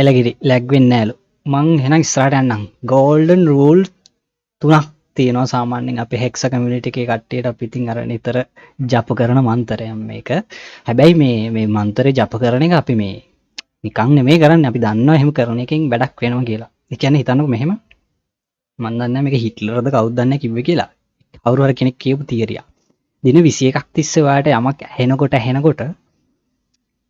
එලගිරි lag වෙන්නේ නෑලු. මං එහෙනම් ඉස්සරහට යන්නම්. ගෝල්ඩන් රූල් 3ක් තියෙනවා සාමාන්‍යයෙන් අපේ හෙක්සා කමියුනිටි එකේ කට්ටියට. අපි ඉතින් අර නිතර ජප කරන මන්තරයක් මේක. හැබැයි මේ මන්තරේ ජප කරන එක අපි මේ නිකන් නෙමෙයි කරන්නේ. අපි දන්නවා එහෙම කරන එකෙන් වැඩක් වෙනවා කියලා. ඒ කියන්නේ හිතන්නකෝ මෙහෙම මන් දන්නේ නැහැ මේක හිට්ලර්ද කවුද දන්නේ කිව්වේ කියලා. කවුරු හරි කෙනෙක් කියපු තියරියක්. දින 21ක් තිස්සේ ඔයාලට යමක් ඇහෙනකොට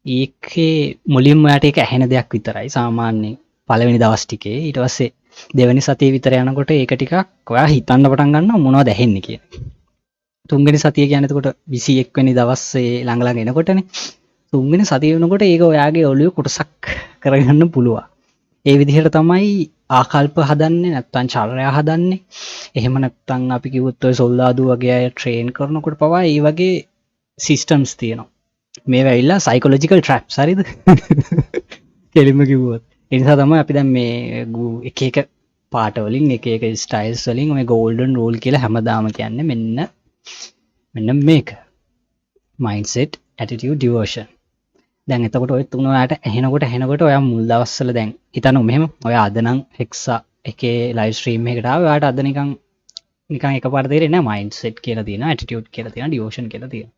ඒකේ මුලින්ම ඔයාලට ඒක ඇහෙන දෙයක් විතරයි සාමාන්‍යයෙන් පළවෙනි දවස් ටිකේ. ඊට පස්සේ දෙවෙනි සතිය විතර යනකොට ඒක ටිකක් ඔයා හිතන්න පටන් ගන්නවා මොනවද ඇහෙන්නේ කියලා. තුන්වෙනි සතිය කියන්නේ එතකොට 21 වෙනි දවසේ ළඟ එනකොටනේ. තුන්වෙනි සතිය වෙනකොට ඒක ඔයාගේ ඔළුවේ කොටසක් කරගන්න පුළුවන්. ඒ විදිහට තමයි ආකල්ප හදන්නේ නැත්නම් චර්යා හදන්නේ. එහෙම නැත්නම් අපි කිව්වොත් ඔය සොල්දාදු වගේ අය ට්‍රේන් කරනකොට පවා ඒ වගේ සිස්ටම්ස් තියෙනවා. මේවා ඇවිල්ලා සයිකොලොජිකල් ට්‍රැප්ස් හරිද? කෙලින්ම කිව්වොත්. ඒ නිසා තමයි අපි දැන් මේ එක එක පාට වලින් එක එක ස්ටයිල්ස් වලින් මේ ගෝල්ඩන් රූල් කියලා හැමදාම කියන්නේ මෙන්න මේක. mindset, attitude, devotion. දැන් එතකොට ඔය තුන ඔයාලට ඇහෙනකොට ඔයා මුල් දවස්වල දැන් හිතන්න මෙහෙම ඔයා අද නම් හෙක්සා එකේ ලයිව් ස්ට්‍රීම් එකකට ආවා. ඔයාලට අද නිකන් එකපාරට තේරෙන්නේ නැහැ mindset කියලා තියෙනවා, attitude කියලා තියෙනවා, devotion කියලා තියෙනවා.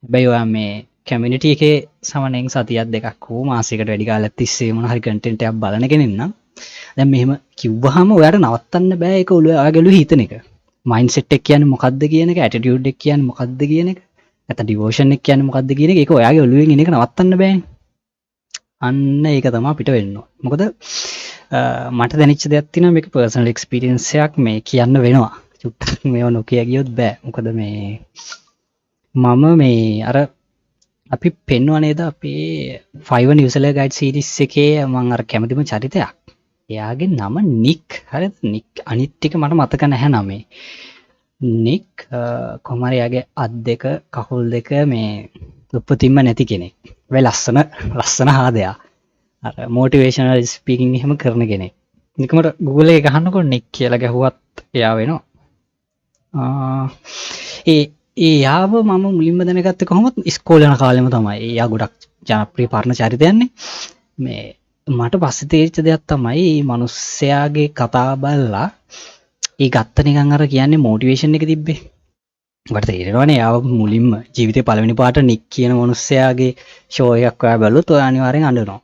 හැබැයි ඔයා මේ කමියුනිටි එකේ සමනෙන් සතියක් දෙකක් හෝ මාසයකට වැඩි කාලයක් තිස්සේ මොන හරි කන්ටෙන්ට් එකක් බලන කෙනෙක් නම් දැන් මෙහෙම කිව්වහම ඔයාට නවත්තන්න බෑ. ඒක ඔයාගේ ඔළුවේ හිතන එක. mindset එක කියන්නේ මොකද්ද කියන එක, attitude එක කියන්නේ මොකද්ද කියන එක, නැත්නම් devotion එක කියන්නේ මොකද්ද කියන එක, ඒක ඔයාගේ ඔළුවෙන් එන එක නවත්තන්න බෑනේ. අන්න ඒක තමයි අපිට වෙන්න ඕන. මොකද මට දැනෙච්ච දෙයක් තියෙනවා මේක personal experience එකක් මේ කියන්න වෙනවා. චුට්ටක් මේව නොකිය ගියොත් බෑ. මොකද මේ මම මේ අර අපි පෙන්වුවා නේද අපේ 5 user guide series එකේ මම අර කැමතිම චරිතයක්. එයාගේ නම නික්. හරිද? නික් අනිත් ටික මට මතක නැහැ නමේ. නික් කොහමද එයාගේ අත් දෙක කකුල් දෙක මේ උපතින්ම නැති කෙනෙක්. වෙයි ලස්සන හාදයා. අර මොටිවේෂනල් ස්පීකින් එහෙම කරන කෙනෙක්. නිකමට Google එකේ ගහන්නකො නික් කියලා ගැහුවත් එයා වෙනවා. එයාව මම මුලින්ම දැනගත්තේ කොහොමද? ඉස්කෝලේ යන කාලෙම තමයි. එයා ගොඩක් ජනප්‍රිය පරණ චරිතයන්නේ. මේ මට පස්සේ තේරිච්ච දෙයක් තමයි මේ මිනිස්සයාගේ කතා බලලා ඒ ගත්ත නිකන් අර කියන්නේ මොටිවේෂන් එක තිබ්බේ. ඔබට තේරෙනවනේ යාව මුලින්ම ජීවිතේ පළවෙනි පාට නික් කියන මිනිස්සයාගේ ෂෝ එකක් ඔයා බැලුවොත් ඔයා අනිවාර්යෙන් අඬනවා.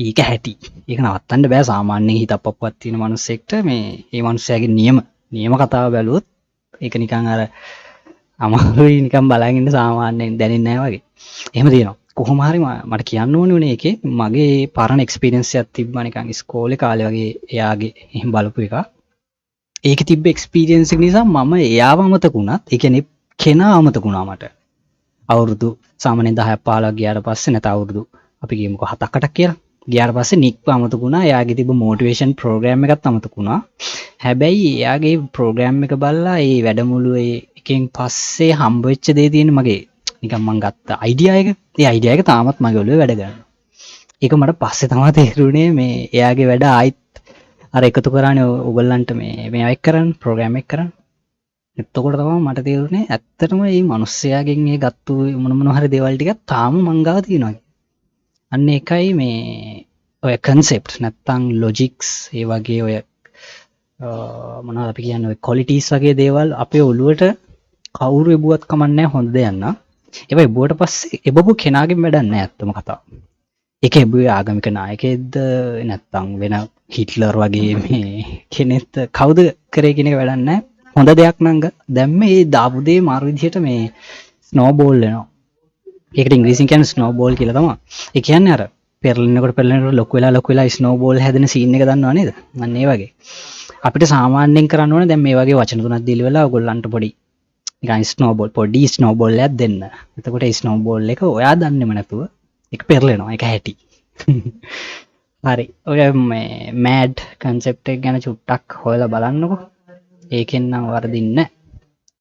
ඒක හැටි. ඒක නවත්තන්න බෑ සාමාන්‍යයෙන් හිතප්පප්පක් තියෙන මිනිස්සෙක්ට මේ මිනිස්සයාගේ නියම කතාව බැලුවොත් ඒක නිකන් අර අමාරුයි නිකන් බලන් ඉන්න සාමාන්‍යයෙන් දැනෙන්නේ නැහැ වගේ. එහෙම තියෙනවා. කොහොම හරි මට කියන්න ඕනේ උනේ ඒකේ මගේ පරණ එක්ස්පීරියන්ස් එකක් තිබ්බා නිකන් ඉස්කෝලේ කාලේ වගේ එයාගේ එහෙම බලපු එකක්. ඒක තිබ්බ එක්ස්පීරියන්ස් එක නිසා මම එයාව අමතක වුණත් ඒ කියන්නේ කෙනා අමතක වුණා මට. අවුරුදු සාමාන්‍යයෙන් 10ක් 15ක් ගියාට පස්සේ නැත අවුරුදු අපි කියමුකෝ 7ක් 8ක් කියලා. ගියාට පස්සේ නික්ව අමතක වුණා. එයාගේ තිබ්බ මොටිවේෂන් ප්‍රෝග්‍රෑම් එකත් අමතක වුණා. හැබැයි එයාගේ ප්‍රෝග්‍රෑම් එක බලලා ඒ වැඩමුළුවේ එකෙන් පස්සේ හම්බ වෙච්ච දේ තියෙන මගේ නිකන් මං ගත්ත අයිඩියා එක. ඒ අයිඩියා එක තාමත් මගේ ඔළුවේ වැඩ කරනවා. ඒක මට පස්සේ තමයි තේරුනේ මේ එයාගේ වැඩ ආයිත් අර එකතු කරානේ ඔයගොල්ලන්ට මේ අයෙක් කරන්න ප්‍රෝග්‍රෑම් එක කරන්න. එතකොට තමයි මට තේරුනේ ඇත්තටම මේ මිනිස්සයාගෙන් මේ ගත්තු මොන හරි දේවල් ටික තාම මං ගාව තියෙනවා. අන්න ඒකයි මේ ඔය concept නැත්තම් logics ඒ වගේ ඔය මොනවද අපි කියන්නේ ඔය qualities වගේ දේවල් අපේ ඔළුවට කවුරු එබුවත් කමන්නේ හොඳ දෙයක් නා. ඒවා එබුවට පස්සේ එබබු කෙනාගෙන් වැඩක් නැහැ අත්තම කතාව. ඒක එබුවේ ආගමික නායකයෙක්ද නැත්තම් වෙන හිට්ලර් වගේ මේ කෙනෙක්ද කවුද කරේ කියන එක වැඩක් නැහැ. හොඳ දෙයක් නම් දැන් මේ දාපු දේ මාරු විදිහට මේ ස්නෝබෝල් වෙනවා. ඒකට ඉංග්‍රීසියෙන් කියන්නේ ස්නෝබෝල් කියලා තමයි. ඒ කියන්නේ අර පෙරලෙනකොට ලොකු වෙලා ස්නෝබෝල් හැදෙන සීන් එක දන්නව නේද? අන්න ඒ වගේ. අපිට සාමාන්‍යයෙන් කරන්න ඕනේ දැන් මේ වගේ වචන තුනක් දීලා වෙලා ඔයගොල්ලන්ට පොඩි නිකන් පොඩි ස්නෝබෝල් එකක් දෙන්න. එතකොට ඒ ස්නෝබෝල් එක ඔයා දන්නේම නැතුව ඒක පෙරලෙනවා. ඒක හැටි. හරි. ඔය මේ මෑඩ් concept එක ගැන චුට්ටක් හොයලා බලන්නකෝ. ඒකෙන් නම් වරදින්නේ නැහැ.